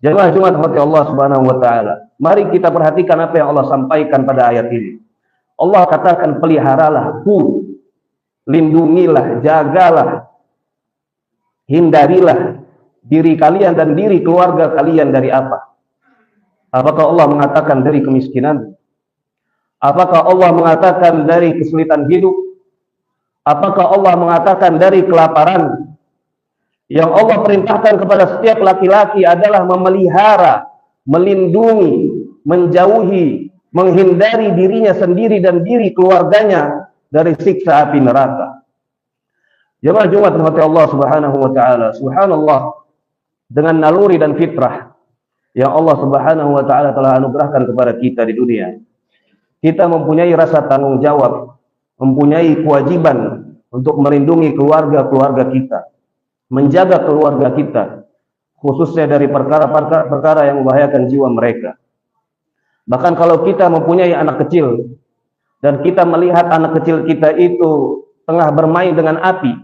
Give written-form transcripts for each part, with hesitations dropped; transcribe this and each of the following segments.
Jemaah Jumat hati Allah Subhanahu wa taala. Mari kita perhatikan apa yang Allah sampaikan pada ayat ini. Allah katakan peliharalah, lindungilah, jagalah, hindarilah diri kalian dan diri keluarga kalian dari apa? Apakah Allah mengatakan dari kemiskinan? Apakah Allah mengatakan dari kesulitan hidup? Apakah Allah mengatakan dari kelaparan? Yang Allah perintahkan kepada setiap laki-laki adalah memelihara, melindungi, menjauhi, menghindari dirinya sendiri dan diri keluarganya dari siksa api neraka. Jemaah Jumat rahmati Allah Subhanahu wa taala. Subhanallah, dengan naluri dan fitrah yang Allah Subhanahu wa taala telah anugerahkan kepada kita di dunia, kita mempunyai rasa tanggung jawab, mempunyai kewajiban untuk melindungi keluarga-keluarga kita, menjaga keluarga kita, khususnya dari perkara-perkara yang membahayakan jiwa mereka. Bahkan kalau kita mempunyai anak kecil dan kita melihat anak kecil kita itu tengah bermain dengan api,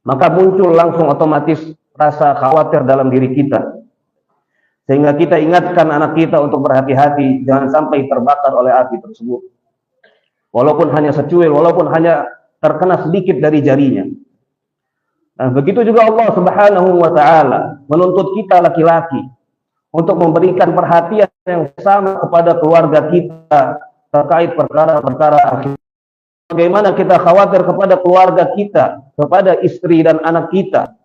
maka muncul langsung otomatis rasa khawatir dalam diri kita, sehingga kita ingatkan anak kita untuk berhati-hati, jangan sampai terbakar oleh api tersebut, walaupun hanya secuil, walaupun hanya terkena sedikit dari jarinya. Nah, begitu juga Allah Subhanahu wa taala menuntut kita laki-laki untuk memberikan perhatian yang sama kepada keluarga kita terkait perkara-perkara akhir. Bagaimana kita khawatir kepada keluarga kita, kepada istri dan anak kita,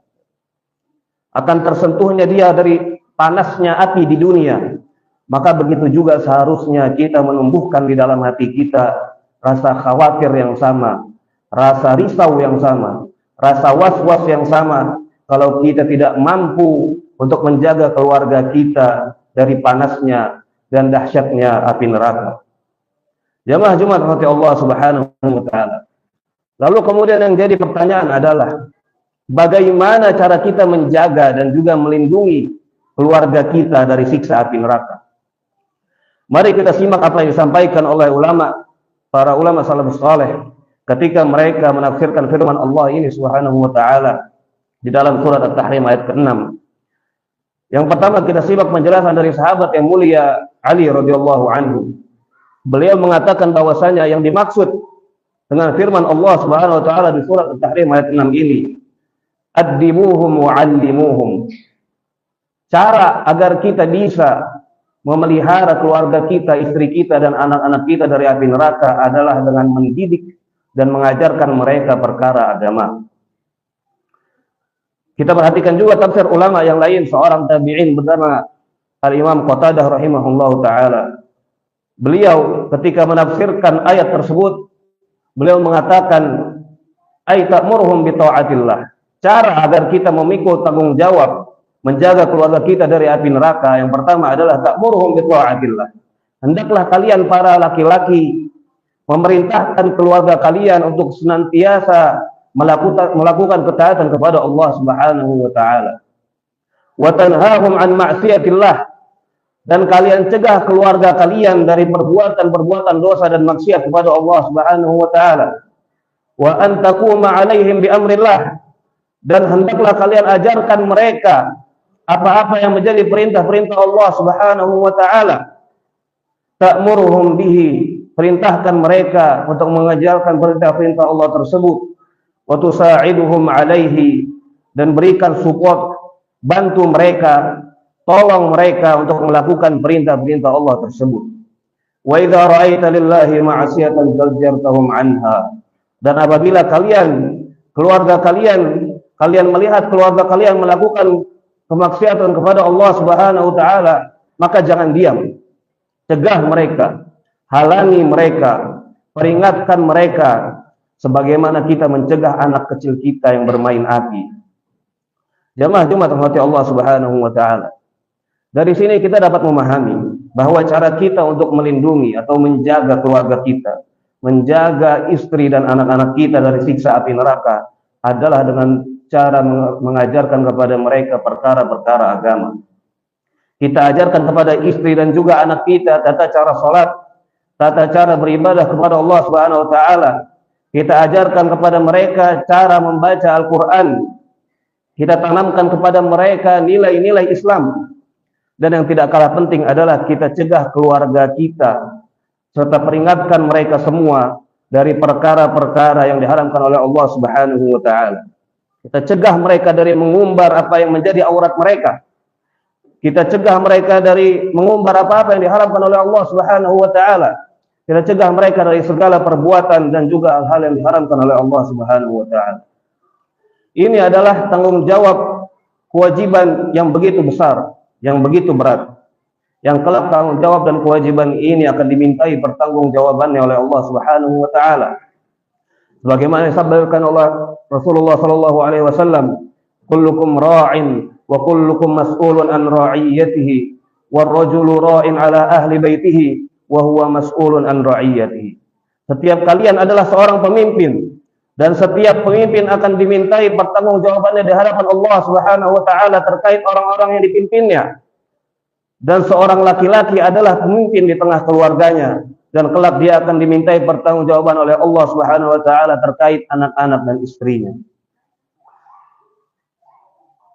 akan tersentuhnya dia dari panasnya api di dunia. Maka begitu juga seharusnya kita menumbuhkan di dalam hati kita rasa khawatir yang sama, rasa risau yang sama, rasa was-was yang sama kalau kita tidak mampu untuk menjaga keluarga kita dari panasnya dan dahsyatnya api neraka. Jemaah Jumat hati Allah Subhanahu wa taala. Lalu kemudian yang jadi pertanyaan adalah bagaimana cara kita menjaga dan juga melindungi keluarga kita dari siksa api neraka. Mari kita simak apa yang disampaikan oleh para ulama salafus saleh ketika mereka menafsirkan firman Allah ini Subhanahu wa taala di dalam surat At-Tahrim ayat ke-6. Yang pertama kita simak penjelasan dari sahabat yang mulia Ali radhiyallahu anhu. Beliau mengatakan bahwasanya yang dimaksud dengan firman Allah Subhanahu wa taala di surat At-Tahrim ayat 6 ini, addimuhum wa 'allimuhum. Cara agar kita bisa memelihara keluarga kita, istri kita dan anak-anak kita dari api neraka adalah dengan mendidik dan mengajarkan mereka perkara agama. Kita perhatikan juga tafsir ulama yang lain, seorang tabi'in bernama Al-Imam Qatadah rahimahullahu ta'ala. Beliau ketika menafsirkan ayat tersebut, beliau mengatakan, ay ta'murhum bi ta'atillah. Cara agar kita memikul tanggung jawab menjaga keluarga kita dari api neraka, yang pertama adalah ta'murhum bi ta'atillah. Hendaklah kalian para laki-laki memerintahkan keluarga kalian untuk senantiasa melakukan ketaatan kepada Allah Subhanahu wa taala. Wa tanhahum an ma'siyatillah, dan kalian cegah keluarga kalian dari perbuatan-perbuatan dosa dan maksiat kepada Allah Subhanahu wa taala. Wa an taquma 'alaihim bi amrillah, dan hendaklah kalian ajarkan mereka apa-apa yang menjadi perintah-perintah Allah Subhanahu wa taala. Ta'muruhum bihi, perintahkan mereka untuk mengajarkan perintah-perintah Allah tersebut. Wa tusa'iduhum 'alaihi, dan berikan support, bantu mereka, tolong mereka untuk melakukan perintah-perintah Allah tersebut. Wa idza ra'aita lillahi ma'siyatan zajjartahum 'anha, dan apabila keluarga kalian melihat keluarga kalian melakukan kemaksiatan kepada Allah Subhanahu wa taala, maka jangan diam. Cegah mereka, halangi mereka, peringatkan mereka, sebagaimana kita mencegah anak kecil kita yang bermain api. Jemaah Jumat rahmati Allah Subhanahu wa taala. Dari sini kita dapat memahami bahwa cara kita untuk melindungi atau menjaga keluarga kita, menjaga istri dan anak-anak kita dari siksa api neraka adalah dengan cara mengajarkan kepada mereka perkara-perkara agama. Kita ajarkan kepada istri dan juga anak kita tata cara salat, tata cara beribadah kepada Allah Subhanahu wa taala. Kita ajarkan kepada mereka cara membaca Al-Quran. Kita tanamkan kepada mereka nilai-nilai Islam. Dan yang tidak kalah penting adalah kita cegah keluarga kita serta peringatkan mereka semua dari perkara-perkara yang diharamkan oleh Allah Subhanahu wa taala. Kita cegah mereka dari mengumbar apa yang menjadi aurat mereka. Kita cegah mereka dari mengumbar apa-apa yang diharamkan oleh Allah Subhanahu wa taala. Kita cegah mereka dari segala perbuatan dan juga hal-hal yang diharamkan oleh Allah Subhanahu wa taala. Ini adalah tanggung jawab kewajiban yang begitu besar, yang begitu berat. Yang kelak tanggung jawab dan kewajiban ini akan dimintai pertanggungjawabannya oleh Allah Subhanahu wa taala. Sebagaimana disabdakan oleh Rasulullah sallallahu alaihi wasallam, kullukum ra'in wa kullukum mas'ulun an ra'iyatihi war rajulu ra'in ala ahli baitihi wa huwa mas'ulun an ra'iyatihi. Setiap kalian adalah seorang pemimpin dan setiap pemimpin akan dimintai pertanggungjawabannya di hadapan Allah Subhanahu wa taala terkait orang-orang yang dipimpinnya. Dan seorang laki-laki adalah pemimpin di tengah keluarganya dan kelak dia akan dimintai pertanggungjawaban oleh Allah Subhanahu wa taala terkait anak-anak dan istrinya.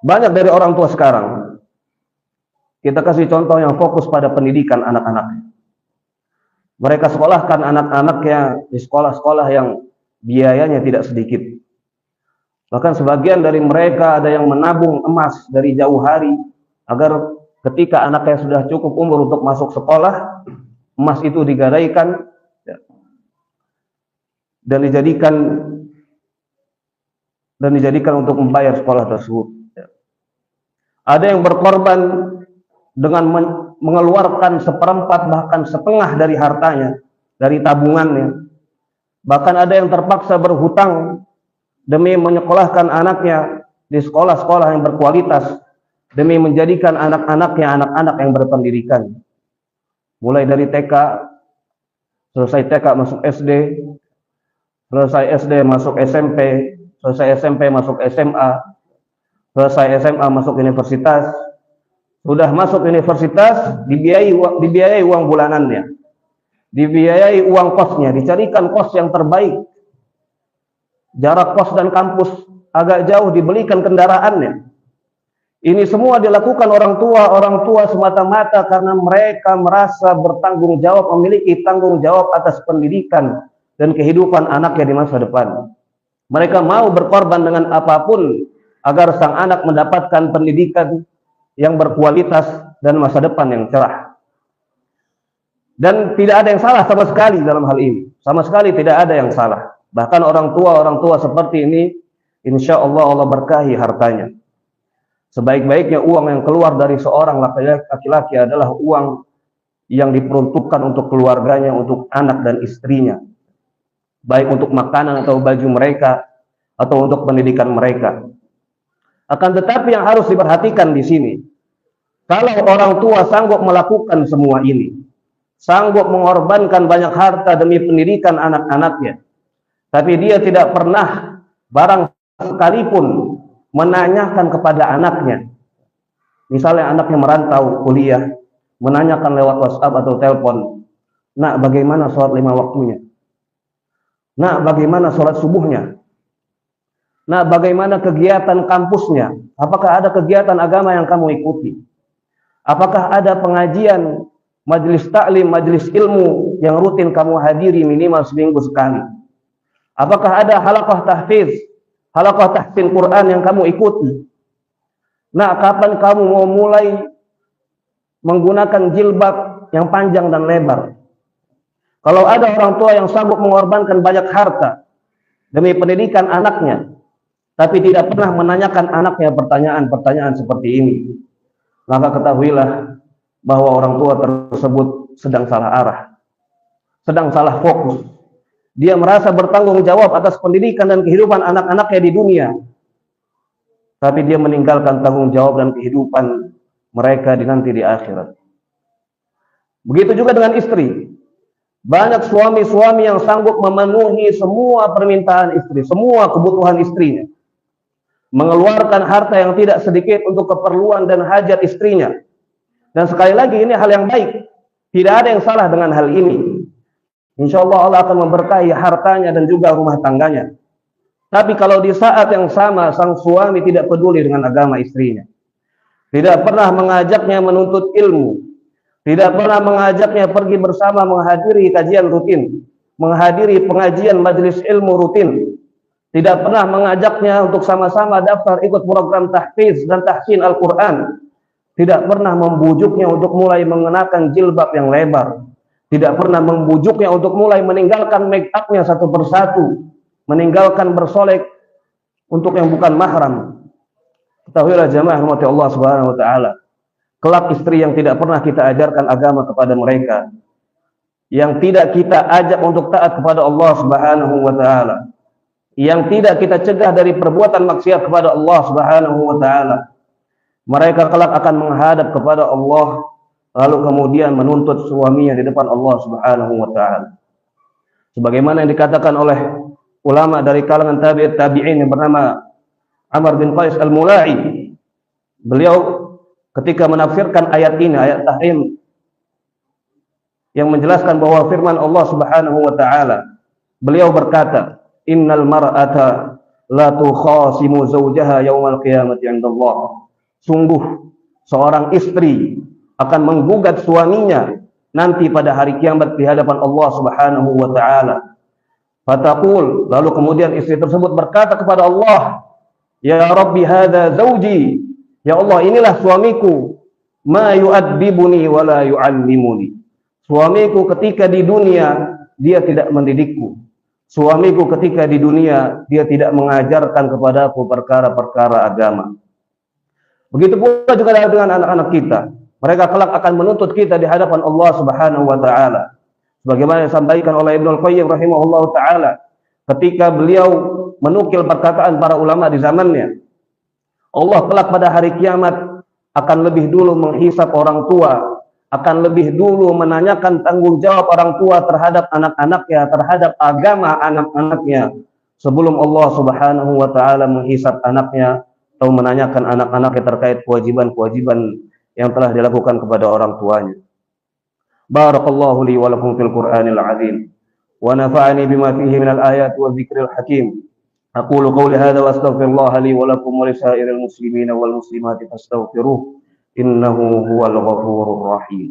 Banyak dari orang tua sekarang, kita kasih contoh yang fokus pada pendidikan anak-anak. Mereka sekolahkan anak-anaknya di sekolah-sekolah yang biayanya tidak sedikit. Bahkan sebagian dari mereka ada yang menabung emas dari jauh hari agar ketika anaknya sudah cukup umur untuk masuk sekolah, emas itu digadaikan dan dijadikan untuk membayar sekolah tersebut. Ada yang berkorban dengan mengeluarkan seperempat bahkan setengah dari hartanya, dari tabungannya. Bahkan ada yang terpaksa berhutang demi menyekolahkan anaknya di sekolah-sekolah yang berkualitas, demi menjadikan anak-anaknya anak-anak yang berpendidikan. Mulai dari TK, selesai TK masuk SD, selesai SD masuk SMP, selesai SMP masuk SMA, selesai SMA masuk universitas. Sudah masuk universitas, dibiayai uang bulanannya, dibiayai uang kosnya, dicarikan kos yang terbaik. Jarak kos dan kampus agak jauh, dibelikan kendaraannya. Ini semua dilakukan orang tua semata-mata karena mereka merasa bertanggung jawab, memiliki tanggung jawab atas pendidikan dan kehidupan anaknya di masa depan. Mereka mau berkorban dengan apapun agar sang anak mendapatkan pendidikan yang berkualitas dan masa depan yang cerah. Dan tidak ada yang salah sama sekali dalam hal ini. Sama sekali tidak ada yang salah. Bahkan orang tua seperti ini, insya Allah Allah berkahi hartanya. Sebaik-baiknya uang yang keluar dari seorang laki-laki adalah uang yang diperuntukkan untuk keluarganya, untuk anak dan istrinya. Baik untuk makanan atau baju mereka, atau untuk pendidikan mereka. Akan tetapi yang harus diperhatikan di sini, kalau orang tua sanggup melakukan semua ini, sanggup mengorbankan banyak harta demi pendidikan anak-anaknya, tapi dia tidak pernah barang sekalipun menanyakan kepada anaknya. Misalnya anaknya merantau kuliah, menanyakan lewat WhatsApp atau telepon, "Nak, bagaimana sholat 5 waktunya? Nak, bagaimana sholat subuhnya? Nak, bagaimana kegiatan kampusnya? Apakah ada kegiatan agama yang kamu ikuti? Apakah ada pengajian, majelis taklim, majelis ilmu yang rutin kamu hadiri minimal seminggu sekali? Apakah ada halaqah tahfiz, halaqah tahsin Quran yang kamu ikuti? Nah, kapan kamu mau mulai menggunakan jilbab yang panjang dan lebar?" Kalau ada orang tua yang sanggup mengorbankan banyak harta demi pendidikan anaknya, tapi tidak pernah menanyakan anaknya pertanyaan-pertanyaan seperti ini, maka ketahuilah bahwa orang tua tersebut sedang salah arah, sedang salah fokus. Dia merasa bertanggung jawab atas pendidikan dan kehidupan anak-anaknya di dunia, tapi dia meninggalkan tanggung jawab dan kehidupan mereka nanti di akhirat. Begitu juga dengan istri. Banyak suami-suami yang sanggup memenuhi semua permintaan istri, semua kebutuhan istrinya, mengeluarkan harta yang tidak sedikit untuk keperluan dan hajat istrinya. Dan sekali lagi ini hal yang baik, tidak ada yang salah dengan hal ini. Insya Allah Allah akan memberkahi hartanya dan juga rumah tangganya. Tapi kalau di saat yang sama sang suami tidak peduli dengan agama istrinya, tidak pernah mengajaknya menuntut ilmu, tidak pernah mengajaknya pergi bersama menghadiri kajian rutin, menghadiri pengajian majelis ilmu rutin, tidak pernah mengajaknya untuk sama-sama daftar ikut program tahfiz dan tahsin Al-Quran, tidak pernah membujuknya untuk mulai mengenakan jilbab yang lebar, tidak pernah membujuknya untuk mulai meninggalkan make upnya satu persatu, meninggalkan bersolek untuk yang bukan mahram. Ketahuilah jamaah rahmati Allah Subhanahu wa taala, kelak istri yang tidak pernah kita ajarkan agama kepada mereka, yang tidak kita ajak untuk taat kepada Allah Subhanahu wa taala, yang tidak kita cegah dari perbuatan maksiat kepada Allah Subhanahu wa taala, mereka kelak akan menghadap kepada Allah, lalu kemudian menuntut suaminya di depan Allah Subhanahu wa taala. Sebagaimana yang dikatakan oleh ulama dari kalangan tabi'in yang bernama Amr bin Qais Al-Mula'i, beliau ketika menafsirkan ayat ini, ayat tahrim yang menjelaskan bahwa firman Allah Subhanahu wa taala, beliau berkata, innal mar'ata la tukhasimu zawjaha yaumal qiyamati 'indallah. Sungguh seorang istri akan menggugat suaminya nanti pada hari kiamat di hadapan Allah Subhanahu wa taala. Fataqul, lalu kemudian istri tersebut berkata kepada Allah, ya Rabbi hadza zawji, ya Allah inilah suamiku, ma yu'addibuni wa la yu'allimuni. Suamiku ketika di dunia dia tidak mendidikku. Suamiku ketika di dunia dia tidak mengajarkan kepadaku perkara-perkara agama. Begitu pula juga dengan anak-anak kita. Mereka kelak akan menuntut kita di hadapan Allah Subhanahu wa taala. Sebagaimana disampaikan oleh Ibnu Al-Qayyim rahimahullahu taala ketika beliau menukil perkataan para ulama di zamannya. Allah kelak pada hari kiamat akan lebih dulu menghisap orang tua, akan lebih dulu menanyakan tanggung jawab orang tua terhadap anak-anaknya, terhadap agama anak-anaknya, sebelum Allah Subhanahu wa taala menghisap anaknya atau menanyakan anak-anaknya terkait kewajiban-kewajiban yang telah dilakukan kepada orang tuanya. Barakallahu li wa lakum fil Qur'anil azim wa nafa'ani bima fihi minal ayati wa dzikril hakim. Aqulu qawli hadza wa astaghfirullah li wa lakum wa lisairil muslimina wal muslimati fastaghfiruh innahu huwal ghafurur rahim.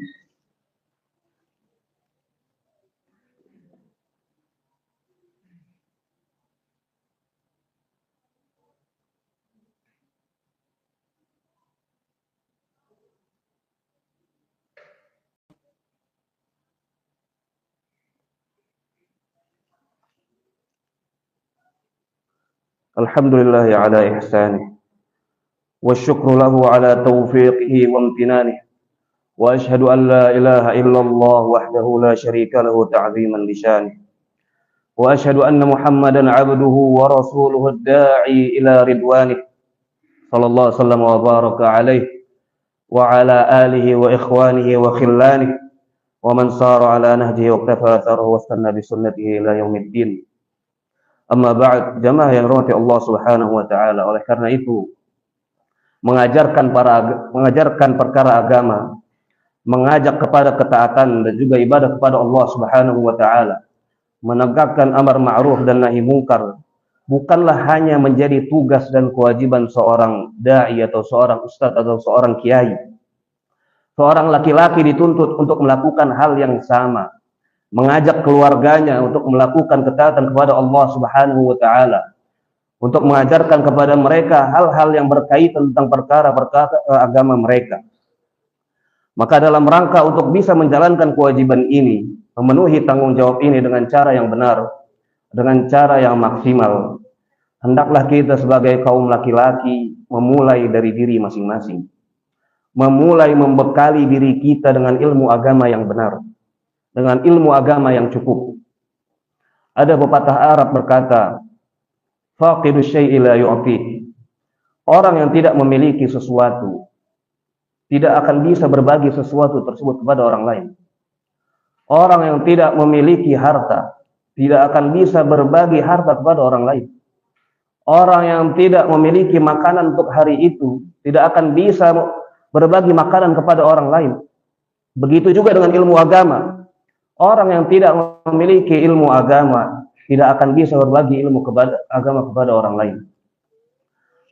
Alhamdulillah ala ihsanih wa syukru lahu ala taufiqihi wa amtinanihi wa ashhadu an la ilaha illallah wahdahu la syarika lahu ta'ziman li syanihi wa ashhadu anna Muhammadan abduhu wa rasuluhu ad-da'i ila ridwanih sallallahu alaihi wasallam wa baraka alaihi wa ala alihi wa ikhwanihi wa khillanihi wa man sara ala nahjihi wa iktafa atharuhu wa istanna bi sunnatihi ila yaumiddin. Amma ba'd, jamaah yang dirahmati Allah Subhanahu wa taala. Oleh karena itu, mengajarkan perkara agama, mengajak kepada ketaatan dan juga ibadah kepada Allah Subhanahu wa taala, menegakkan amar ma'ruf dan nahi mungkar, bukanlah hanya menjadi tugas dan kewajiban seorang dai atau seorang ustadz atau seorang kiai. Seorang laki-laki dituntut untuk melakukan hal yang sama, mengajak keluarganya untuk melakukan ketaatan kepada Allah Subhanahu wa taala, untuk mengajarkan kepada mereka hal-hal yang berkaitan tentang perkara-perkara agama mereka. Maka dalam rangka untuk bisa menjalankan kewajiban ini, memenuhi tanggung jawab ini dengan cara yang benar, dengan cara yang maksimal, hendaklah kita sebagai kaum laki-laki memulai dari diri masing-masing, memulai membekali diri kita dengan ilmu agama yang benar, dengan ilmu agama yang cukup. Ada pepatah Arab berkata, faqidu syai'i la yu'ti. Orang yang tidak memiliki sesuatu tidak akan bisa berbagi sesuatu tersebut kepada orang lain. Orang yang tidak memiliki harta tidak akan bisa berbagi harta kepada orang lain. Orang yang tidak memiliki makanan untuk hari itu tidak akan bisa berbagi makanan kepada orang lain. Begitu juga dengan ilmu agama. Orang yang tidak memiliki ilmu agama tidak akan bisa berbagi ilmu agama kepada orang lain.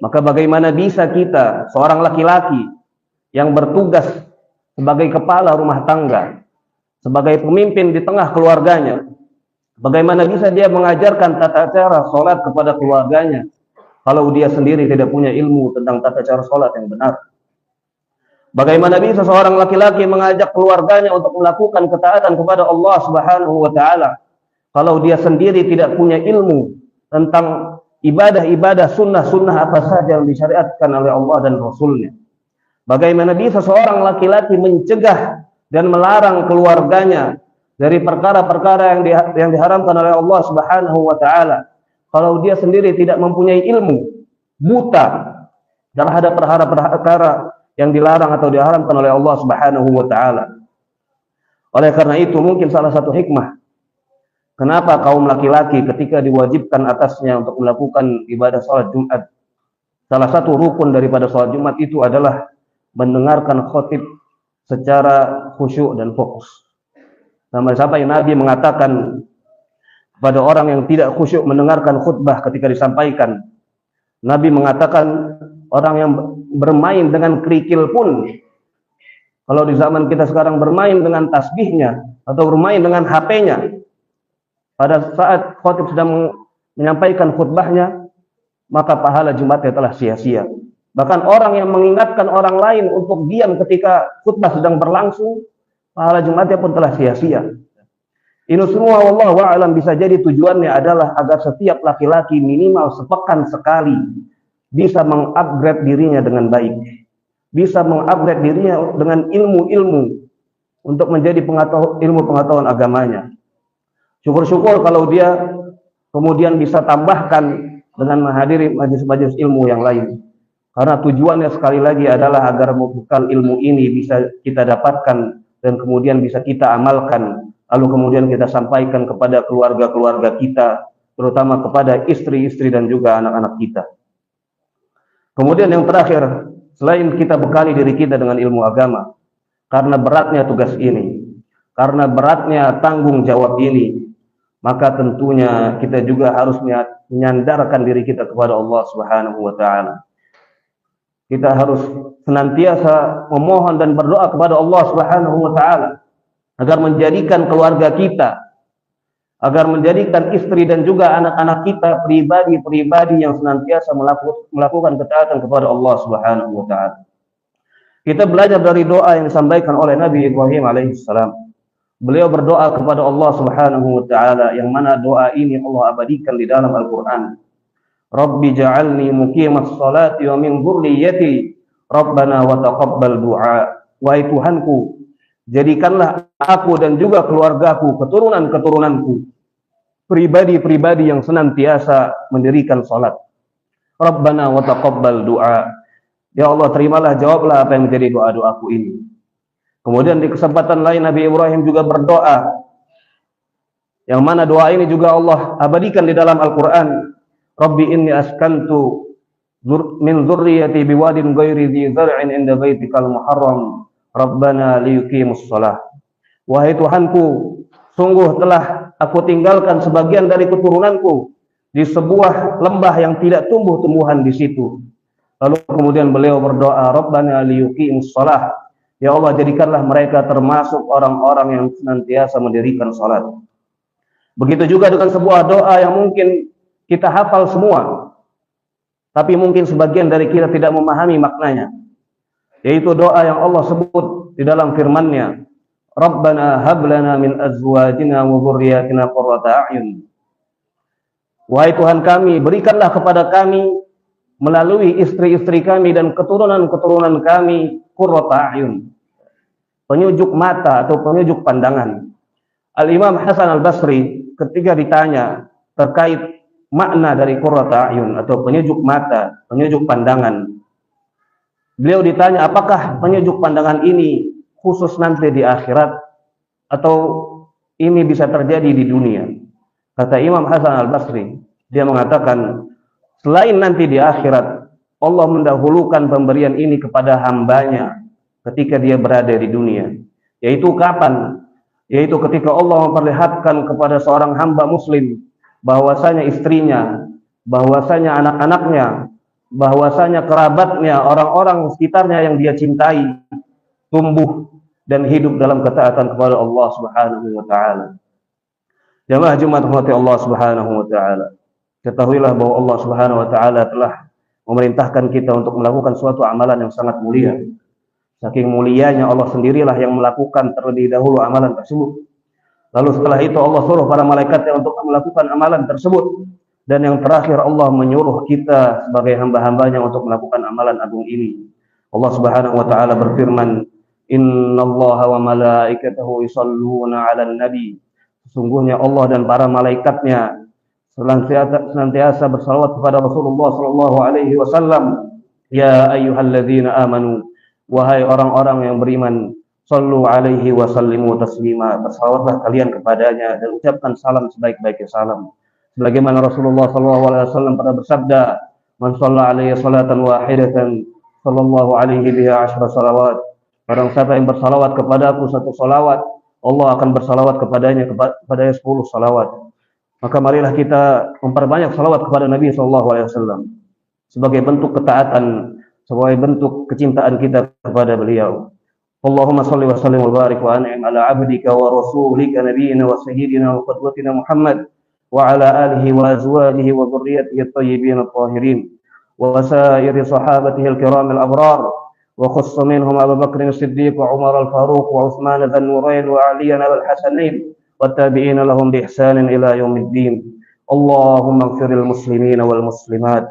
Maka bagaimana bisa kita, seorang laki-laki, yang bertugas sebagai kepala rumah tangga, sebagai pemimpin di tengah keluarganya, bagaimana bisa dia mengajarkan tata cara sholat kepada keluarganya kalau dia sendiri tidak punya ilmu tentang tata cara sholat yang benar? Bagaimana bisa seorang laki-laki mengajak keluarganya untuk melakukan ketaatan kepada Allah Subhanahu wa taala kalau dia sendiri tidak punya ilmu tentang ibadah-ibadah sunnah-sunnah apa saja yang disyariatkan oleh Allah dan Rasulnya? Bagaimana bisa seorang laki-laki mencegah dan melarang keluarganya dari perkara-perkara yang diharamkan oleh Allah Subhanahu wa taala kalau dia sendiri tidak mempunyai ilmu, buta terhadap perkara yang dilarang atau diharamkan oleh Allah Subhanahu wa taala? Oleh karena itu, mungkin salah satu hikmah kenapa kaum laki-laki ketika diwajibkan atasnya untuk melakukan ibadah salat Jumat, salah satu rukun daripada salat Jumat itu adalah mendengarkan khotib secara khusyuk dan fokus. Sampai Nabi mengatakan kepada orang yang tidak khusyuk mendengarkan khutbah ketika disampaikan, Nabi mengatakan orang yang bermain dengan kerikil pun, kalau di zaman kita sekarang bermain dengan tasbihnya atau bermain dengan HP-nya pada saat khotib sedang menyampaikan khutbahnya, maka pahala Jumatnya telah sia-sia. Bahkan orang yang mengingatkan orang lain untuk diam ketika khutbah sedang berlangsung, pahala Jumatnya pun telah sia-sia. Ini semua wallahu a'lam bisa jadi tujuannya adalah agar setiap laki-laki minimal sepekan sekali bisa mengupgrade dirinya dengan baik, bisa mengupgrade dirinya dengan ilmu-ilmu untuk menjadi ilmu pengetahuan agamanya. Syukur-syukur kalau dia kemudian bisa tambahkan dengan menghadiri majelis-majelis ilmu yang lain. Karena tujuannya sekali lagi adalah agar bukan ilmu ini bisa kita dapatkan dan kemudian bisa kita amalkan, lalu kemudian kita sampaikan kepada keluarga-keluarga kita, terutama kepada istri-istri dan juga anak-anak kita. Kemudian yang terakhir, selain kita bekali diri kita dengan ilmu agama, karena beratnya tugas ini, karena beratnya tanggung jawab ini, maka tentunya kita juga harus menyandarkan diri kita kepada Allah Subhanahu wa taala. Kita harus senantiasa memohon dan berdoa kepada Allah Subhanahu wa taala agar menjadikan keluarga kita, agar menjadikan istri dan juga anak-anak kita pribadi-pribadi yang senantiasa melakukan ketaatan kepada Allah Subhanahu wa taala. Kita belajar dari doa yang disampaikan oleh Nabi Ibrahim alaihissalam. Beliau berdoa kepada Allah Subhanahu wa taala, yang mana doa ini Allah abadikan di dalam Al-Qur'an. Rabbi ja'alni muqimas salati wa min dzurriyyati Rabbana wa taqabbal du'a. Wahai Tuhanku, jadikanlah aku dan juga keluargaku, keturunan-keturunanku, pribadi-pribadi yang senantiasa mendirikan salat. Rabbana wa taqabbal du'a. Ya Allah, terimalah, jawablah apa yang menjadi doa-doaku ini. Kemudian di kesempatan lain Nabi Ibrahim juga berdoa, yang mana doa ini juga Allah abadikan di dalam Al-Qur'an. Rabbi inni askantu min dzurriyyati biwadin ghairi dzi zar'in 'inda baitikal muharram Rabbana liyuqimus shalah. Wahai Tuhanku, sungguh telah aku tinggalkan sebagian dari keturunanku di sebuah lembah yang tidak tumbuh-tumbuhan di situ. Lalu kemudian beliau berdoa, Rabbana liyuqimus shalah. Ya Allah, jadikanlah mereka termasuk orang-orang yang senantiasa mendirikan salat. Begitu juga dengan sebuah doa yang mungkin kita hafal semua, tapi mungkin sebagian dari kita tidak memahami maknanya, yaitu doa yang Allah sebut di dalam firman-Nya, Rabbana hab lana min azwajina wa dzurriyyatina qurrata a'yun. Wahai Tuhan kami, berikanlah kepada kami melalui istri-istri kami dan keturunan-keturunan kami qurrata a'yun, penyujuk mata atau penyujuk pandangan. Al-Imam Hasan Al-Basri ketika ditanya terkait makna dari qurrata a'yun atau penyujuk mata, penyujuk pandangan, beliau ditanya apakah penyujuk pandangan ini khusus nanti di akhirat atau ini bisa terjadi di dunia. Kata Imam Hasan Al-Basri, dia mengatakan selain nanti di akhirat, Allah mendahulukan pemberian ini kepada hambanya ketika dia berada di dunia. Yaitu kapan? Yaitu ketika Allah memperlihatkan kepada seorang hamba muslim bahwasanya istrinya, bahwasanya anak-anaknya bahwasanya kerabatnya, orang-orang sekitarnya yang dia cintai tumbuh dan hidup dalam ketaatan kepada Allah Subhanahu wa taala. Jamaah Jumat rahmati Allah Subhanahu wa taala. Ketahuilah bahwa Allah Subhanahu wa taala telah memerintahkan kita untuk melakukan suatu amalan yang sangat mulia. Saking mulianya Allah sendirilah yang melakukan terlebih dahulu amalan tersebut. Lalu setelah itu Allah suruh para malaikatnya untuk melakukan amalan tersebut. Dan yang terakhir Allah menyuruh kita sebagai hamba-hambanya untuk melakukan amalan agung ini. Allah Subhanahu wa taala berfirman, "Innallaha wa malaikatahu yusholluna 'alan nabi." Sesungguhnya Allah dan para malaikatnya senantiasa bersalawat kepada Rasulullah sallallahu alaihi wasallam. Ya ayyuhalladzina amanu, wahai orang-orang yang beriman, sallu alaihi wa sallimu taslima. Bersalawatlah kalian kepadanya dan ucapkan salam sebaik-baiknya salam. Sebagaimana Rasulullah sallallahu alaihi wasallam pernah bersabda, "Man shalla alaihi salatan wahidatan, sallallahu alaihi biha 10 salawat." Barang siapa yang bersalawat kepadaku satu salawat, Allah akan bersalawat kepadanya 10 salawat. Maka marilah kita memperbanyak salawat kepada Nabi sallallahu alaihi wasallam sebagai bentuk ketaatan, sebagai bentuk kecintaan kita kepada beliau. Allahumma shalli wa sallim wa barik wa an'im ala 'abdika wa rasulika nabiyyina wa sayyidina wa qudwatina Muhammad wa ala alihi wa azwajihi wa dhurriyyatihi at-tayyibin at-tahirin wa sa'iri sahabatihi al-kiram al-abrar wa khassa minhum Abu Bakr as-Siddiq wa Umar al-Faruq wa Utsman dzan-Nurain wa Aliyan al-Hasanain wa tabi'in lahum bi ihsanin ila yaumiddin. Allahumma ighfiril muslimina wal muslimat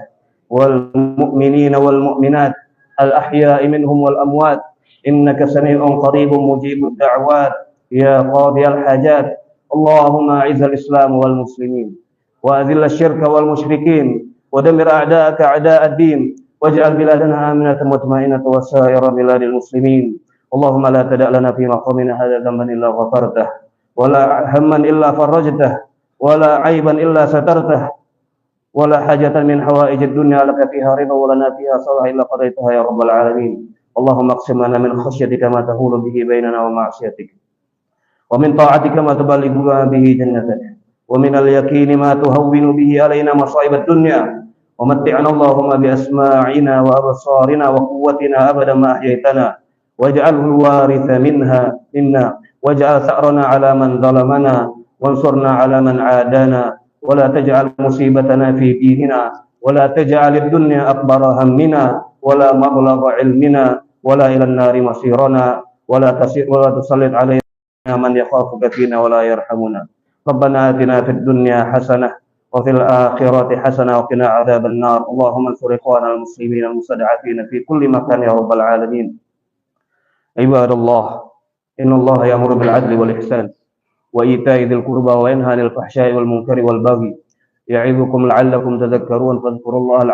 wal mu'minina wal mu'minat al-ahya'i minhum wal amwat innaka sami'un qaribun mujibud da'wat ya qadiyal hajat. Allahumma a'izzal Islam wal muslimin wa adhil asy-syirka wal musyrikin wa dammir a'da'aka a'da'ad din waj'al biladana aminatan mutma'innatan wa sa'ira biladil muslimin. Allahumma la tada' lana fi maqamina hadza dhanban illa ghafartah wa la hamman illa farajtah wa la 'aiban illa satartah wa la hajatan min hawaijid dunya laka fiha ridha wa lana fiha salah illa qadaitaha ya rabbal alamin. Allahumma aqsim lana min khashyatika ma tahulu bihi bainana wa ma'siyatik wa min ta'atika ma tuballighuna bihi jannatak wa min al-yaqini ma tuhawwinu bihi alaina masa'ibad dunya wa matti'na Allahumma bi asma'ina wa absarina wa quwwatina abadan ma ahyaytana waj'alhu al-waritha minna waj'al tha'rana 'ala man zalamana wansurna 'ala man 'adana wa la taj'al musibatana fi dinina wa la taj'al ad-dunya akbara hammina wa la mablagha 'ilmina wa la ila an-nari masirana wa la tusallit 'alaina man yakhafuka fina wa la yarhamuna. Rabbana atina fid dunya hasanah wa fil akhirati hasanah wa qina adzaban nar. Allahumma ansur ikhwanal muslimin al mustad'afin fi kulli makan ya rabbal alamin. Ibadallah, innallaha ya'muru bil 'adli wal ihsan wa ita'i dzil qurba wa yanha 'anil fahsya'i wal munkari wal baghi. Ya'idzukum la'allakum tadhakkarun. Fadhkurullaha